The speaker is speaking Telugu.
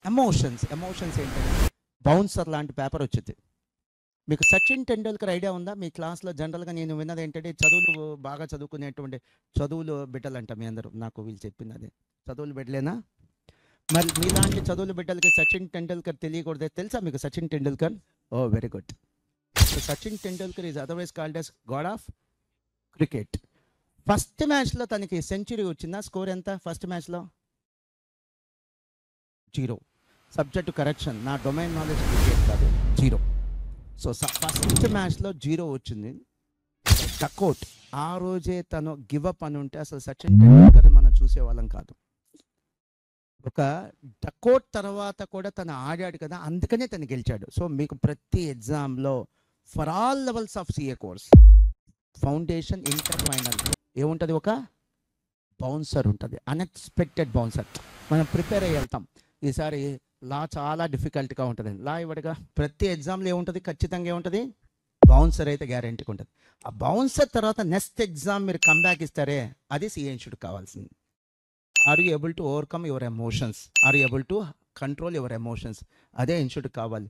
ఎమోషన్స్ ఏంటంటే బౌన్సర్ లాంటి పేపర్ వచ్చింది. మీకు సచిన్ టెండూల్కర్ ఐడియా ఉందా? మీ క్లాస్లో జనరల్గా నేను విన్నది ఏంటంటే చదువులు బాగా చదువుకునేటువంటి చదువులు బిడ్డలు అంట మీ అందరూ. నాకు వీళ్ళు చెప్పింది అదే, చదువులు బిడ్డలేనా? మరి మీలాంటి చదువులు బిడ్డలకి సచిన్ టెండూల్కర్ తెలియకూడదు. తెలుసా మీకు Sachin Tendulkar? Oh very good. So Sachin Tendulkar is otherwise called as god of cricket. First మ్యాచ్లో తనకి సెంచరీ వచ్చిందా? స్కోర్ ఎంత ఫస్ట్ మ్యాచ్లో? 0. సబ్జెక్ట్ కరెక్షన్, నా డొమైన్ నాలెడ్జ్ క్రికెట్ కాదు. 0. సో ఫస్ట్ మ్యాచ్లో 0 వచ్చింది. డకౌట్. ఆ రోజే తను గివప్ అని ఉంటే అసలు సచిన్ టెండూల్కర్ మనం చూసేవాళ్ళం కాదు. ఒక డకౌట్ తర్వాత కూడా తను ఆడాడు కదా, అందుకనే తను గెలిచాడు. సో మీకు ప్రతి ఎగ్జామ్లో for all levels of CA course foundation inter final ఏముంటుంది? ఒక బౌన్సర్ ఉంటుంది, అన్ఎక్స్పెక్టెడ్ బౌన్సర్. మనం ప్రిపేర్ అయ్యి వెళ్తాం. ఈసారి లా చాలా డిఫికల్ట్గా ఉంటుంది. లా ఇవ్వడుగా ప్రతి ఎగ్జామ్లో ఏముంటుంది? ఖచ్చితంగా ఏముంటుంది? బౌన్సర్ అయితే గ్యారెంటీగా ఉంటుంది. ఆ బౌన్సర్ తర్వాత నెక్స్ట్ ఎగ్జామ్ మీరు కంబ్యాక్ ఇస్తారే, అది సిఏ ఇన్స్టిట్యూట్ కావాల్సింది. Are you able to overcome your emotions? Are you able to control your emotions? అదే ఇన్స్టిట్యూట్ కావాలి.